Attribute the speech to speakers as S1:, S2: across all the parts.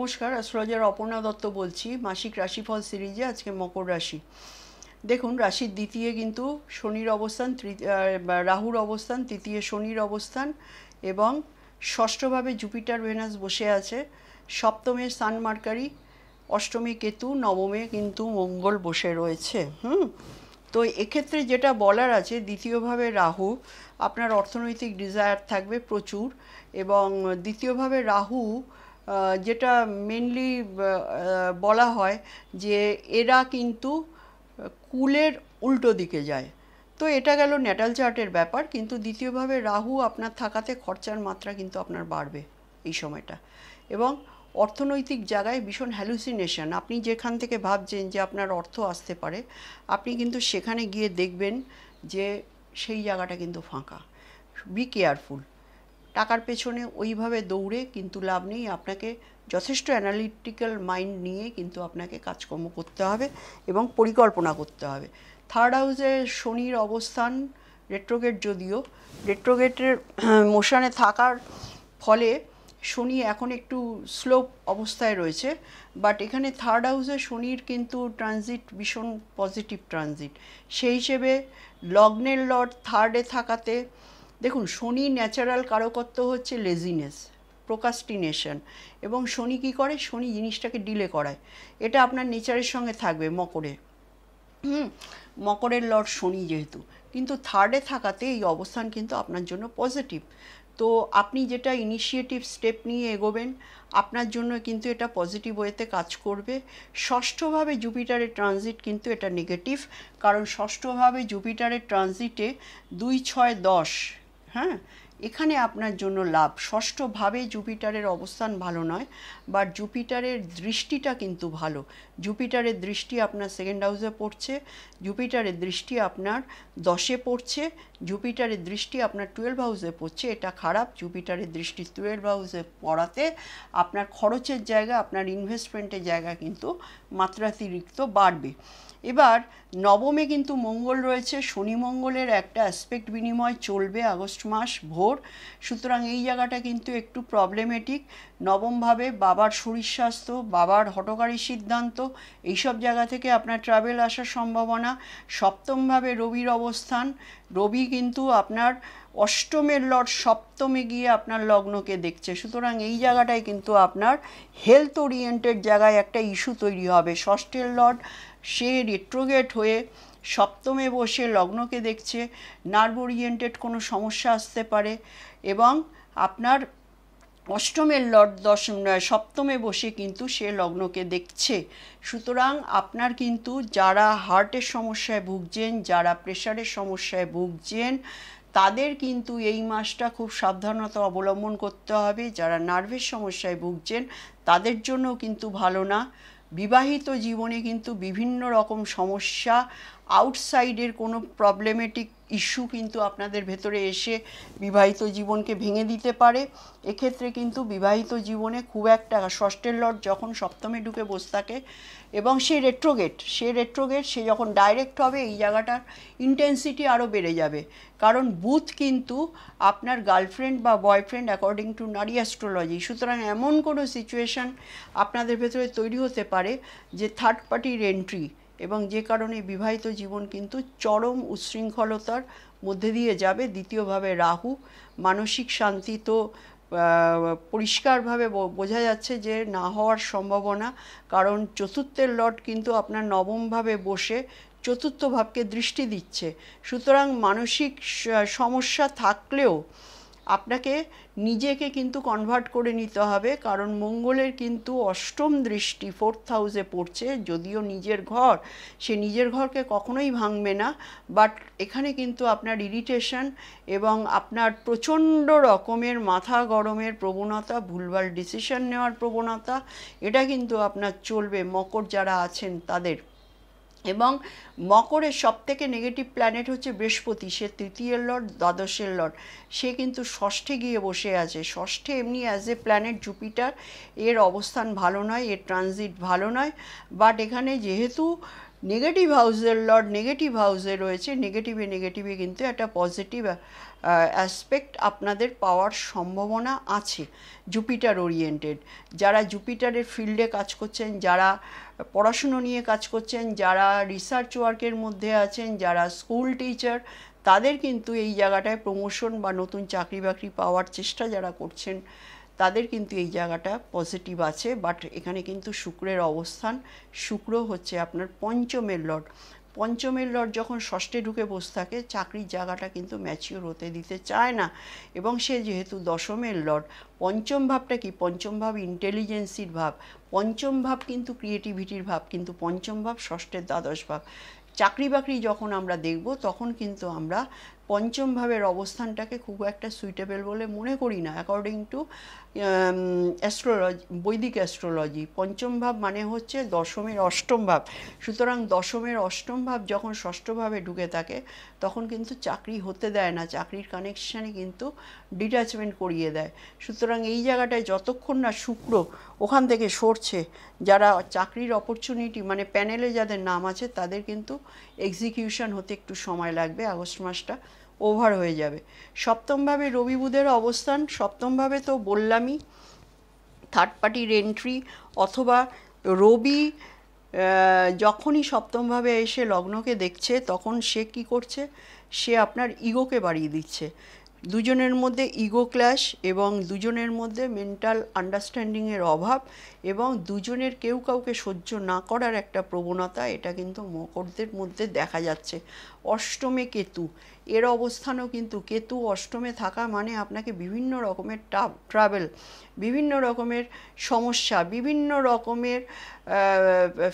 S1: নমস্কার, অ্যাস্ট্রোলজার অপর্ণা দত্ত বলছি। মাসিক রাশিফল সিরিজে আজকে মকর রাশি। দেখুন, রাশির দ্বিতীয় কিন্তু শনির অবস্থান, রাহুর অবস্থান, তৃতীয় শনির অবস্থান এবং ষষ্ঠভাবে জুপিটার ভেনাস বসে আছে, সপ্তমে সান মার্কারি, অষ্টমে কেতু, নবমে কিন্তু মঙ্গল বসে রয়েছে। তো এক্ষেত্রে যেটা বলার আছে, দ্বিতীয়ভাবে রাহু, আপনার অর্থনৈতিক ডিজায়ার থাকবে প্রচুর। এবং দ্বিতীয়ভাবে রাহু যেটা মেনলি বলা হয় যে এরা কিন্তু কুলের উল্টো দিকে যায়। তো এটা গেল ন্যাটাল চার্টের ব্যাপার। কিন্তু দ্বিতীয়ভাবে রাহু আপনার থাকাতে খরচার মাত্রা কিন্তু আপনার বাড়বে এই সময়টা। এবং অর্থনৈতিক জায়গায় ভীষণ হ্যালুসিনেশন, আপনি যেখান থেকে ভাবছেন যে আপনার অর্থ আসতে পারে, আপনি কিন্তু সেখানে গিয়ে দেখবেন যে সেই জায়গাটা কিন্তু ফাঁকা। Be careful. টাকার পেছনে ওইভাবে দৌড়ে কিন্তু লাভ নেই। আপনাকে যথেষ্ট অ্যানালিটিক্যাল মাইন্ড নিয়ে কিন্তু আপনাকে কাজকর্ম করতে হবে এবং পরিকল্পনা করতে হবে। থার্ড হাউসে শনির অবস্থান রেট্রোগেট, যদিও রেট্রোগেটের মোশনে থাকার ফলে শনি এখন একটু স্লো অবস্থায় রয়েছে, বাট এখানে থার্ড হাউসে শনির কিন্তু ট্রানজিট ভীষণ পজিটিভ ট্রানজিট। সেই হিসেবে লগ্নের লর্ড থার্ডে থাকাতে, দেখুন, শনি ন্যাচারাল কারকত্ব হচ্ছে লেজিনেস, প্রোকাস্টিনেশন। এবং শনি কী করে? শনি জিনিসটাকে ডিলে করায়। এটা আপনার নেচারের সঙ্গে থাকবে মকরে। মকরের লর্ড শনি যেহেতু, কিন্তু থার্ডে থাকাতে এই অবস্থান কিন্তু আপনার জন্য পজিটিভ। তো আপনি যেটা ইনিশিয়েটিভ স্টেপ নিয়ে এগোবেন, আপনার জন্য কিন্তু এটা পজিটিভ ওয়েতে কাজ করবে। ষষ্ঠভাবে জুপিটারের ট্রানজিট কিন্তু এটা নেগেটিভ, কারণ ষষ্ঠভাবে জুপিটারের ট্রানজিটে 2, 6, 10, এখানে আপনার জন্য লাভ। ষষ্ঠভাবে জুপিটারের অবস্থান ভালো নয়, বাট জুপিটারের দৃষ্টিটা কিন্তু ভালো। জুপিটারের দৃষ্টি আপনার সেকেন্ড হাউসে পড়ছে, জুপিটারের দৃষ্টি আপনার 10-এ পড়ছে, জুপিটারের দৃষ্টি আপনার 12 হাউসে পড়ছে। এটা খারাপ। জুপিটারের দৃষ্টি 12 হাউসে পড়াতে আপনার খরচের জায়গা, আপনার ইনভেস্টমেন্টের জায়গা কিন্তু মাত্রাতিরিক্ত বাড়বে। এবার নবমে কিন্তু মঙ্গল রয়েছে। শনি মঙ্গলের একটা অ্যাসপেক্ট বিনিময় চলবে আগস্ট মাস ভোর। সুতরাং এই জায়গাটা কিন্তু একটু প্রবলেমেটিক। নবমভাবে বাবার শরীর স্বাস্থ্য, বাবার হঠকারী সিদ্ধান্ত, এইসব জায়গা থেকে আপনার ট্রাভেল আসার সম্ভাবনা। সপ্তমভাবে রবির অবস্থান। রবি কিন্তু আপনার অষ্টমের লর্ড সপ্তমে গিয়ে আপনার লগ্নকে দেখছে। সুতরাং এই জায়গাটায় কিন্তু আপনার হেলথ ওরিয়েন্টেড জায়গায় একটা ইস্যু তৈরি হবে। ষষ্ঠের লর্ড সে রেট্রোগেট হয়ে সপ্তমে বসে লগ্নকে দেখছে, নার্ভ ওরিয়েন্টেড কোনো সমস্যা আসতে পারে। এবং আপনার অষ্টমের লর্ড সপ্তমে বসে কিন্তু সে লগ্নকে দেখছে। সুতরাং আপনার কিন্তু যারা হার্টের সমস্যায় ভুগছেন, যারা প্রেশারের সমস্যায় ভুগছেন, তাদের কিন্তু এই মাসটা খুব সাবধানতা অবলম্বন করতে হবে। যারা নার্ভের সমস্যায় ভুগছেন তাদের জন্য কিন্তু ভালো না। বিবাহিত জীবনে কিন্তু বিভিন্ন রকম সমস্যা, আউটসাইডের কোনো প্রবলেমেটিক ইস্যু কিন্তু আপনাদের ভেতরে এসে বিবাহিত জীবনকে ভেঙে দিতে পারে। এক্ষেত্রে কিন্তু বিবাহিত জীবনে খুব একটা, ষষ্ঠের লর্ড যখন সপ্তমে ঢুকে বসে থাকে এবং সে রেট্রোগেট, সে যখন ডাইরেক্ট হবে, এই জায়গাটার ইন্টেন্সিটি আরও বেড়ে যাবে। কারণ বুধ কিন্তু আপনার গার্লফ্রেন্ড বা বয়ফ্রেন্ড অ্যাকর্ডিং টু নারী অ্যাস্ট্রোলজি। সুতরাং এমন কোনো সিচুয়েশান আপনাদের ভেতরে তৈরি হতে পারে যে থার্ড পার্টির এন্ট্রি, এবং যে কারণে বিবাহিত জীবন কিন্তু চরম উচ্ছৃঙ্খলতার মধ্যে দিয়ে যাবে। দ্বিতীয়ভাবে রাহু, মানসিক শান্তি তো পরিষ্কারভাবে বোঝা যাচ্ছে যে না হওয়ার সম্ভাবনা, কারণ চতুর্থের লর্ড কিন্তু আপনার নবমভাবে বসে চতুর্থ ভাবকে দৃষ্টি দিচ্ছে। সুতরাং মানসিক সমস্যা থাকলেও আপনাকে নিজেকে কিন্তু কনভার্ট করে নিতে হবে, কারণ মঙ্গলের কিন্তু অষ্টম দৃষ্টি ফোর্থ হাউসে পড়ছে। যদিও নিজের ঘর, সে নিজের ঘরকে কখনোই ভাঙবে না, বাট এখানে কিন্তু আপনার ইরিটেশন এবং আপনার প্রচণ্ড রকমের মাথা গরমের প্রবণতা, ভুলভাল ডিসিশন নেওয়ার প্রবণতা, এটা কিন্তু আপনার চলবে মকর যারা আছেন তাদের। এবং মকরের সবথেকে নেগেটিভ প্ল্যানেট হচ্ছে বৃহস্পতি। সে তৃতীয়ের লর্ড, দ্বাদশের লর্ড, সে কিন্তু ষষ্ঠে গিয়ে বসে আছে। ষষ্ঠে এমনি অ্যাজ এ প্ল্যানেট জুপিটার, এর অবস্থান ভালো নয়, এর ট্রানজিট ভালো নয়। বাট এখানে যেহেতু নেগেটিভ হাউসের লর্ড নেগেটিভ হাউসে রয়েছে, নেগেটিভে কিন্তু একটা পজিটিভ অ্যাসপেক্ট আপনাদের পাওয়ার সম্ভাবনা আছে জুপিটার ওরিয়েন্টেড। যারা জুপিটারের ফিল্ডে কাজ করছেন, যারা পড়াশুনো নিয়ে কাজ করছেন, যারা রিসার্চ ওয়ার্কের মধ্যে আছেন, যারা স্কুল টিচার, তাদের কিন্তু এই জায়গাটায় প্রমোশন বা নতুন চাকরি বাকরি পাওয়ার চেষ্টা যারা করছেন তাদের কিন্তু এই জায়গাটা পজিটিভ আছে। বাট এখানে কিন্তু শুক্রের অবস্থান, শুক্র হচ্ছে আপনার পঞ্চমের লর্ড। পঞ্চমের লর্ড যখন ষষ্ঠে ঢুকে বসে থাকে, চাকরির জায়গাটা কিন্তু ম্যাচিওর হতে দিতে চায় না। এবং সে যেহেতু দশমের লর্ড, পঞ্চম ভাবটা কি? পঞ্চম ভাব ইন্টেলিজেন্সির ভাব, পঞ্চম ভাব কিন্তু ক্রিয়েটিভিটির ভাব, কিন্তু পঞ্চম ভাব ষষ্ঠের দ্বাদশ ভাব। চাকরি বাকরি যখন আমরা দেখব তখন কিন্তু আমরা পঞ্চম ভাবের অবস্থানটাকে খুব একটা সুইটেবল বলে মনে করি না। অ্যাকর্ডিং টু অ্যাস্ট্রোলজি, বৈদিক অ্যাস্ট্রোলজি, পঞ্চম ভাব মানে হচ্ছে দশমের অষ্টম ভাব। সুতরাং দশমের অষ্টম ভাব যখন ষষ্ঠভাবে ঢুকে থাকে তখন কিন্তু চাকরি হতে দেয় না, চাকরির কানেকশানে কিন্তু ডিট্যাচমেন্ট করিয়ে দেয়। সুতরাং এই জায়গাটায় যতক্ষণ না শুক্র ওখান থেকে সরছে, যারা চাকরির অপরচুনিটি মানে প্যানেলে যাদের নাম আছে তাদের কিন্তু এক্সিকিউশন হতে একটু সময় লাগবে, আগস্ট মাসটা ওভার হয়ে যাবে। সপ্তমভাবে রবি বুধের অবস্থান, সপ্তমভাবে তো বললামই থার্ড পার্টির এন্ট্রি, অথবা রবি যখনই সপ্তমভাবে এসে লগ্নকে দেখছে তখন সে কি করছে? সে আপনার ইগোকে বাড়িয়ে দিচ্ছে। দুজনের মধ্যে ইগো ক্ল্যাশ এবং দুজনের মধ্যে মেন্টাল আন্ডারস্ট্যান্ডিংয়ের অভাব এবং দুজনের কেউ কাউকে সহ্য না করার একটা প্রবণতা, এটা কিন্তু মকরদের মধ্যে দেখা যাচ্ছে। অষ্টমে কেতু, এর অবস্থানও কিন্তু, কেতু অষ্টমে থাকা মানে আপনাকে বিভিন্ন রকমের ট্রাভেল, বিভিন্ন রকমের সমস্যা, বিভিন্ন রকমের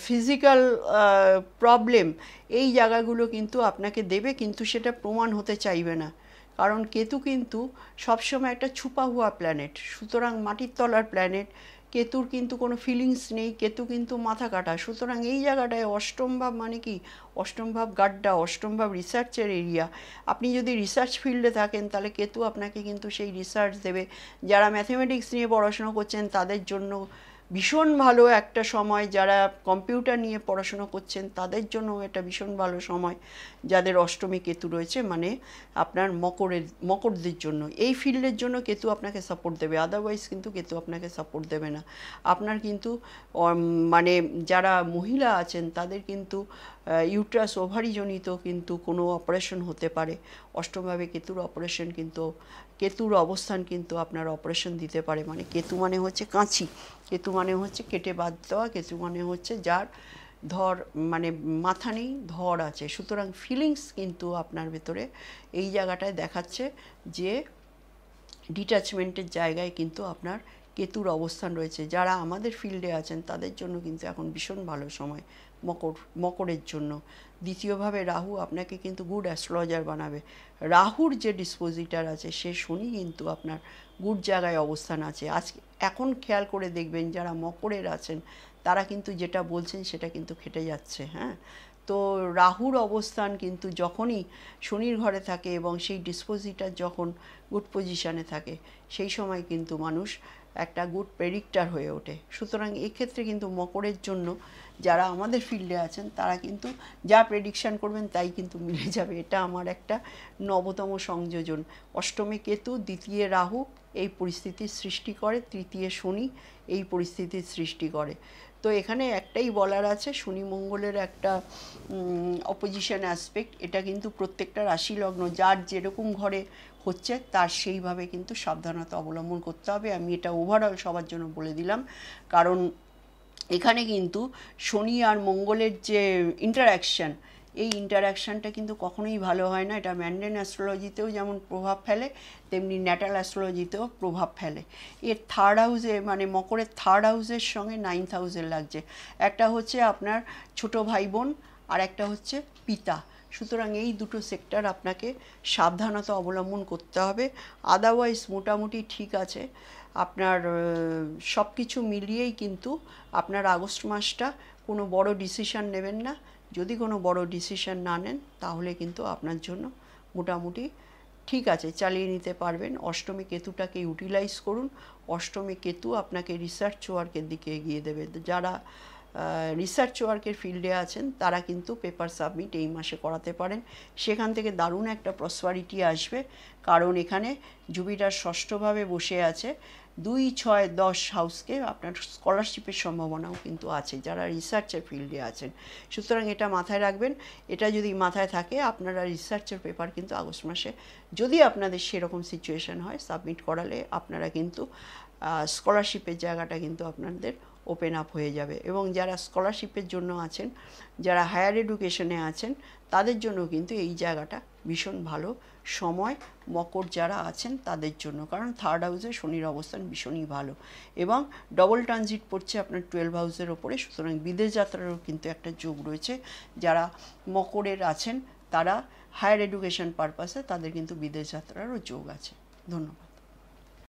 S1: ফিজিক্যাল প্রবলেম, এই জায়গাগুলো কিন্তু আপনাকে দেবে, কিন্তু সেটা প্রমাণ হতে চাইবে না। কারণ কেতু কিন্তু সবসময় একটা ছুপা হুয়া প্ল্যানেট, সুতরাং মাটির তলার প্ল্যানেট। কেতুর কিন্তু কোনো ফিলিংস নেই, কেতু কিন্তু মাথা কাটা। সুতরাং এই জায়গাটায় অষ্টম ভাব মানে কি? অষ্টম ভাব গাড্ডা, অষ্টম ভাব রিসার্চের এরিয়া। আপনি যদি রিসার্চ ফিল্ডে থাকেন তাহলে কেতু আপনাকে কিন্তু সেই রিসার্চ দেবে। যারা ম্যাথমেটিক্স নিয়ে পড়াশোনা করছেন তাদের জন্য ভীষণ ভালো একটা সময়, যারা কম্পিউটার নিয়ে পড়াশুনো করছেন তাদের জন্য এটা ভীষণ ভালো সময়। যাদের অষ্টমী কেতু রয়েছে মানে আপনার মকরদের জন্য এই ফিল্ডের জন্য কেতু আপনাকে সাপোর্ট দেবে, আদারওয়াইজ কিন্তু কেতু আপনাকে সাপোর্ট দেবে না। আপনার কিন্তু মানে যারা মহিলা আছেন তাদের কিন্তু ইউট্রাস ওভারিজনিত কিন্তু কোনো অপারেশন হতে পারে। অষ্টমভাবে কেতুর অপারেশন কিন্তু, কেতুর অবস্থান কিন্তু আপনার অপারেশন দিতে পারে। মানে কেতু মানে হচ্ছে কাঁচি, কেতু মানে হচ্ছে কেটে বাদ দেওয়া, কেতু মানে হচ্ছে যার ধর মানে মাথা নেই ধর আছে। সুতরাং ফিলিংস কিন্তু আপনার ভেতরে এই জায়গাটায় দেখাচ্ছে যে ডিট্যাচমেন্টের জায়গায় কিন্তু আপনার কেতুর অবস্থান রয়েছে। যারা আমাদের ফিল্ডে আছেন তাদের জন্য কিন্তু এখন ভীষণ ভালো সময় মকরের জন্য। দ্বিতীয়ভাবে রাহু আপনাকে কিন্তু গুড অ্যাস্ট্রোলজার বানাবে। রাহুর যে ডিসপোজিটার আছে সে শনি কিন্তু আপনার গুড জায়গায় অবস্থান আছে। এখন খেয়াল করে দেখবেন যারা মকরের আছেন তারা কিন্তু যেটা বলছেন সেটা কিন্তু খেটে যাচ্ছে। হ্যাঁ, তো রাহুর অবস্থান কিন্তু যখনই শনির ঘরে থাকে এবং সেই ডিসপোজিটার যখন গুড পজিশানে থাকে সেই সময় কিন্তু মানুষ একটা গুড প্রেডিক্টার হয়ে ওঠে। সুতরাং এক্ষেত্রে কিন্তু মকরের জন্য যারা আমাদের ফিল্ডে আছেন তারা কিন্তু যা প্রেডিকশান করবেন তাই কিন্তু মিলে যাবে। এটা আমার একটা নবতম সংযোজন। অষ্টমে কেতু, দ্বিতীয় রাহু এই পরিস্থিতির সৃষ্টি করে, তৃতীয় শনি এই পরিস্থিতির সৃষ্টি করে। তো এখানে একটাই বলার আছে, শনি মঙ্গলের একটা অপোজিশন অ্যাসপেক্ট, এটা কিন্তু প্রত্যেকটা রাশি লগ্ন যার যেরকম ঘরে হচ্ছে তার সেইভাবে কিন্তু সাবধানতা অবলম্বন করতে হবে। আমি এটা ওভারঅল সবার জন্য বলে দিলাম, কারণ এখানে কিন্তু শনি আর মঙ্গলের যে ইন্টারঅ্যাকশান, এই ইন্টারঅ্যাকশানটা কিন্তু কখনোই ভালো হয় না। এটা ম্যান্ডেন অ্যাস্ট্রোলজিতেও যেমন প্রভাব ফেলে তেমনি ন্যাটাল অ্যাস্ট্রোলজিতেও প্রভাব ফেলে। এর থার্ড হাউসে মানে মকরের থার্ড হাউসের সঙ্গে 9th হাউসের লাগছে। একটা হচ্ছে আপনার ছোট ভাই বোন আর একটা হচ্ছে পিতা। সুতরাং এই দুটো সেক্টর আপনাকে সাবধানতা অবলম্বন করতে হবে। আদারওয়াইজ মোটামুটি ঠিক আছে। আপনার সব কিছু মিলিয়েই কিন্তু আপনার আগস্ট মাসটা কোনো বড় ডিসিশন নেবেন না। যদি কোনো বড় ডিসিশন না নেন তাহলে কিন্তু আপনার জন্য মোটামুটি ঠিক আছে, চালিয়ে নিতে পারবেন। অষ্টমী কেতুটাকে ইউটিলাইজ করুন। অষ্টমী কেতু আপনাকে রিসার্চ ওয়ার্কের দিকে এগিয়ে দেবে। যারা রিসার্চ ওয়ার্কের ফিল্ডে আছেন তারা কিন্তু পেপার সাবমিট এই মাসে করাতে পারেন। সেখান থেকে দারুণ একটা প্রসপারিটি আসবে, কারণ এখানে জুপিটার ষষ্ঠভাবে বসে আছে। 2, 6, 10 হাউসকে আপনার স্কলারশিপের সম্ভাবনাও কিন্তু আছে যারা রিসার্চের ফিল্ডে আছেন। সুতরাং এটা মাথায় রাখবেন। এটা যদি মাথায় থাকে আপনারা রিসার্চের পেপার কিন্তু আগস্ট মাসে, যদি আপনাদের সেরকম সিচুয়েশন হয়, সাবমিট করালে আপনারা কিন্তু স্কলারশিপের জায়গাটা কিন্তু আপনাদের ওপেন আপ হয়ে যাবে। এবং যারা স্কলারশিপের জন্য আছেন, যারা হায়ার এডুকেশনে আছেন, তাদের জন্য কিন্তু এই জায়গাটা ভীষণ ভালো সময় মকর যারা আছেন তাদের জন্য, কারণ থার্ড হাউসে শনির অবস্থান ভীষণই ভালো এবং ডবল ট্রানজিট পড়ছে আপনার 12 হাউসের ওপরে। সুতরাং বিদেশ যাত্রারও কিন্তু একটা যোগ রয়েছে। যারা মকরের আছেন তারা হায়ার এডুকেশন পারপাসে তাদের কিন্তু বিদেশ যাত্রারও যোগ আছে। ধন্যবাদ।